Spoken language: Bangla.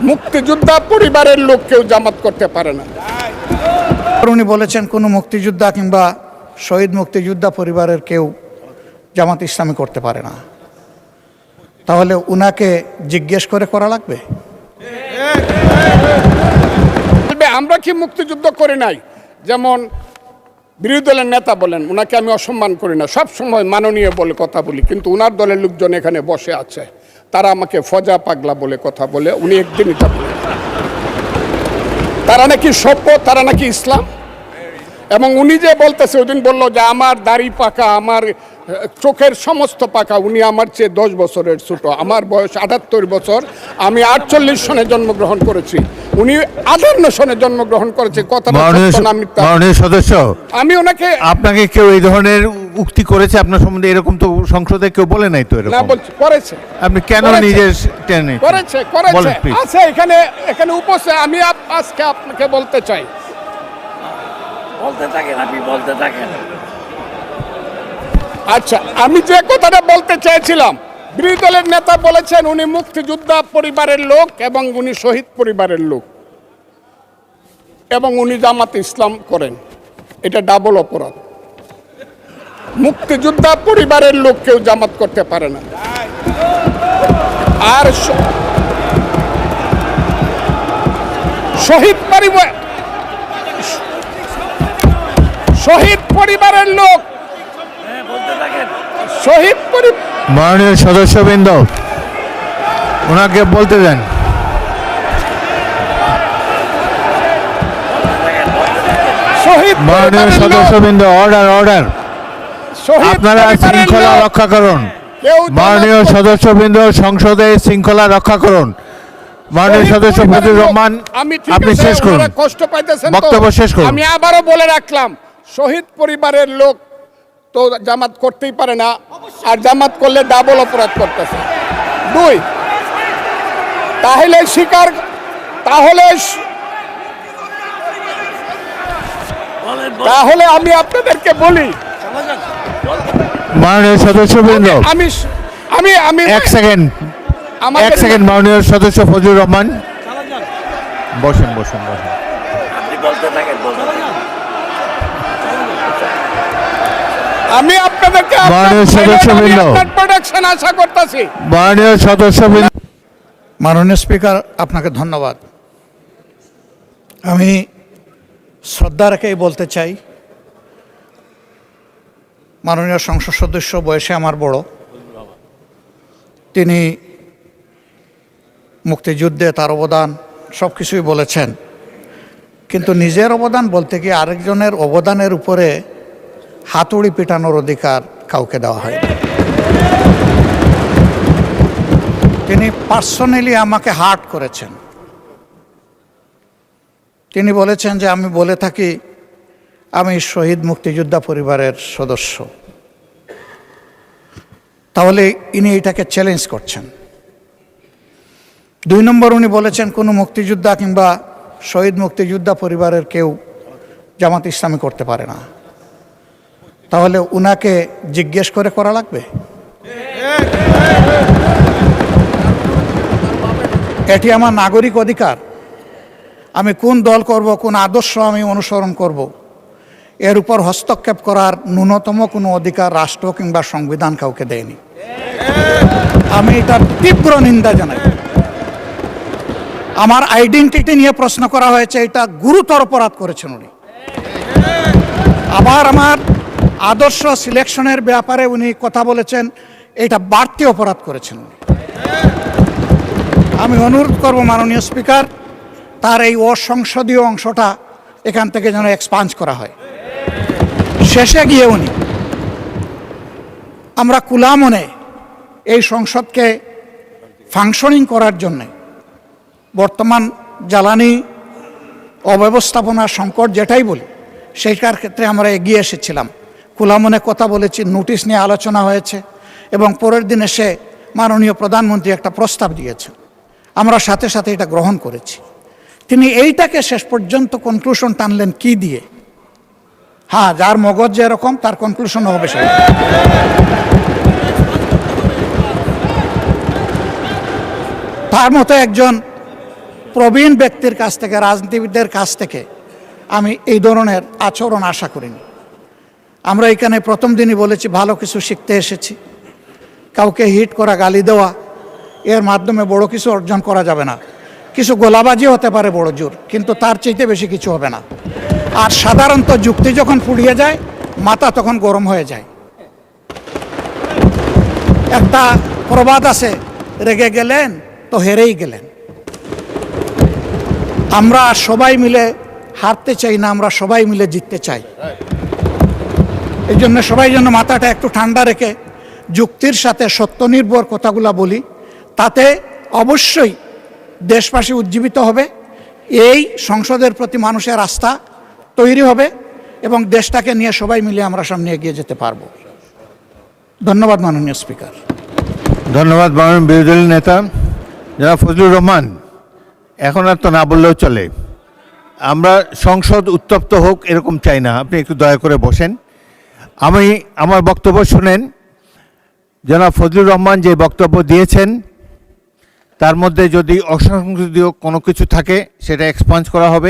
মুক্তিযোদ্ধা পরিবারের লোক কেউ জামাত করতে পারে না। উনি বলেছেন কোনো মুক্তিযোদ্ধা কিংবা শহীদ মুক্তিযোদ্ধা পরিবারের কেউ জামাত ইসলামী করতে পারে না। তাহলে উনাকে জিজ্ঞেস করে করা লাগবে। আমরা কি মুক্তিযুদ্ধ করি নাই? যেমন বিরোধী দলের নেতা বলেন, উনাকে আমি অসম্মান করি না, সব সময় মাননীয় বলে কথা বলি, কিন্তু উনার দলের লোকজন এখানে বসে আছে, তারা আমাকে ফজা পাগলা বলে কথা বলে। উনি একদিনই তা বলেন তারা নাকি সভ্য, তারা নাকি ইসলাম। এবং উনি যে বলতেছে, ওই দিন বললো যে আমার দাড়ি পাকা, আমার চোখের সমস্ত পাকা, উনি আমার চেয়ে 10 বছরের ছোট। আমার বয়স 78 বছর, আমি 48 সনে জন্মগ্রহণ করেছি, উনি 58 সনে জন্মগ্রহণ করেছে। মাননীয় সদস্য, আমি ওনাকে, আপনাকে কেউ এই ধরনের উক্তি করেছে আপনার সম্বন্ধে? এরকম তো সংসদে কেউ বলে নাই তো এরকম। না বলছি, করেছে। আপনি কেন নিজের টেনে করেছে আছে এখানে উপস্থিত। আমি আজকে আপনাকে বলতে চাই, বলতে থাকেন, আপনি বলতে থাকেন। আচ্ছা, আমি যে কথাটা বলতে চেয়েছিলাম, বিরোধী দলের নেতা বলেছেন উনি মুক্তিযোদ্ধা পরিবারের লোক এবং উনি শহীদ পরিবারের লোক এবং উনি জামাত ইসলাম করেন। এটা ডাবল অপরাধ। মুক্তিযোদ্ধা পরিবারের লোক কেউ জামাত করতে পারে না। আর শহীদ পরিবারের লোক, শহীদ পরিবার। মাননীয় সদস্যবৃন্দ, ওনাকে বলতে দেন। মাননীয় সদস্যবৃন্দ, অর্ডার। আপনারা শৃঙ্খলা রক্ষা করুন। মাননীয় সদস্যবৃন্দ, সংসদে শৃঙ্খলা রক্ষা করুন। মাননীয় সদস্য ফজলুর রহমান, আপনি শেষ করুন, কষ্ট পাইতেছেন, বক্তব্য শেষ করুন। আমি আবারও বলে রাখলাম, শহীদ পরিবারের লোক তো জামাত করতেই পারে না, আর জামাত করলে ডাবল অপরাধ করতেছে। 2, তাহলে আমি আপনাদেরকে বলি, মাননীয় সদস্যবৃন্দ, আমি এক সেকেন্ড। মাননীয় সদস্য ফজলুর রহমান, বসেন। আপনি বলতে থাকেন, আমি আপনাদেরকে মাননীয় সদস্যবৃন্দ, প্রোডাকশন আশা করতেছি। মাননীয় সদস্যবৃন্দ। মাননীয় স্পিকার, আপনাকে ধন্যবাদ। আমি শ্রদ্ধা রেখেই বলতে চাই, মাননীয় সংসদ সদস্য বয়সে আমার বড়, তিনি মুক্তিযুদ্ধে তার অবদান সব কিছুই বলেছেন, কিন্তু নিজের অবদান বলতে গিয়ে আরেকজনের অবদানের উপরে হাতুড়ি পিটানোর অধিকার কাউকে দেওয়া হয়নি। তিনি পার্সোনালি আমাকে হার্ট করেছেন। তিনি বলেছেন যে আমি বলে থাকি আমি শহীদ মুক্তিযোদ্ধা পরিবারের সদস্য, তাহলে ইনি এটাকে চ্যালেঞ্জ করছেন। 2 নম্বর, উনি বলেছেন কোনো মুক্তিযোদ্ধা কিংবা শহীদ মুক্তিযোদ্ধা পরিবারের কেউ জামাত ইসলামী করতে পারে না। তাহলে উনাকে জিজ্ঞেস করে করা লাগবে। এটি আমার নাগরিক অধিকার। আমি কোন দল করব, কোন আদর্শ আমি অনুসরণ করব, এর উপর হস্তক্ষেপ করার ন্যূনতম কোনো অধিকার রাষ্ট্র কিংবা সংবিধান কাউকে দেয়নি। আমি এটার তীব্র নিন্দা জানাই। আমার আইডেন্টিটি নিয়ে প্রশ্ন করা হয়েছে, এটা গুরুতর অপরাধ করেছেন উনি। আবার আমার আদর্শ সিলেকশনের ব্যাপারে উনি কথা বলেছেন, এটা বাড়তি অপরাধ করেছেন উনি। আমি অনুরোধ করব মাননীয় স্পিকার, তার এই অসংসদীয় অংশটা এখান থেকে যেন এক্সপাঞ্জ করা হয়। শেষে গিয়ে উনি, আমরা কুলামনে এই সংসদকে ফাংশনিং করার জন্যে বর্তমান জ্বালানি অব্যবস্থাপনার সংকট যেটাই বলি, সেইটার ক্ষেত্রে আমরা এগিয়ে এসেছিলাম। কুলামনে কথা বলেছি, নোটিশ নিয়ে আলোচনা হয়েছে এবং পরের দিন এসে মাননীয় প্রধানমন্ত্রী একটা প্রস্তাব দিয়েছেন, আমরা সাথে সাথে এটা গ্রহণ করেছি। তিনি এইটাকে শেষ পর্যন্ত কনক্লুশন টানলেন কি দিয়ে? হ্যাঁ, যার মগজ যেরকম তার কনক্লুশন হবে সেই। তার মতো একজন প্রবীণ ব্যক্তির কাছ থেকে, রাজনীতিবিদদের কাছ থেকে আমি এই ধরনের আচরণ আশা করিনি। আমরা এখানে প্রথম দিনই বলেছি ভালো কিছু শিখতে এসেছি। কাউকে হিট করা, গালি দেওয়া, এর মাধ্যমে বড় কিছু অর্জন করা যাবে না। কিছু গোলাবাজি হতে পারে বড় জোর, কিন্তু তার চাইতে বেশি কিছু হবে না। আর সাধারণত যুক্তি যখন ফুরিয়ে যায়, মাথা তখন গরম হয়ে যায়। একটা প্রবাদ আছে, রেগে গেলেন তো হেরেই গেলেন। আমরা সবাই মিলে হারতে চাই না, আমরা সবাই মিলে জিততে চাই। এই জন্য সবাই যেন মাথাটা একটু ঠান্ডা রেখে যুক্তির সাথে সত্য নির্ভর কথাগুলা বলি, তাতে অবশ্যই দেশবাসী উজ্জীবিত হবে, এই সংসদের প্রতি মানুষের আস্থা তৈরি হবে এবং দেশটাকে নিয়ে সবাই মিলে আমরা সামনে এগিয়ে যেতে পারবো। ধন্যবাদ মাননীয় স্পিকার। ধন্যবাদ মাননীয় বিরোধী দলের নেতা জনাব ফজলুর রহমান। এখন আর তো না বললেও চলে। আমরা সংসদ উত্তপ্ত হোক এরকম চাই না, আপনি একটু দয়া করে বসেন। আমি আমার বক্তব্য শুনেন। জনাব ফজলুর রহমান যে বক্তব্য দিয়েছেন তার মধ্যে যদি অসংসদীয় কোনো কিছু থাকে সেটা এক্সপাঞ্জ করা হবে।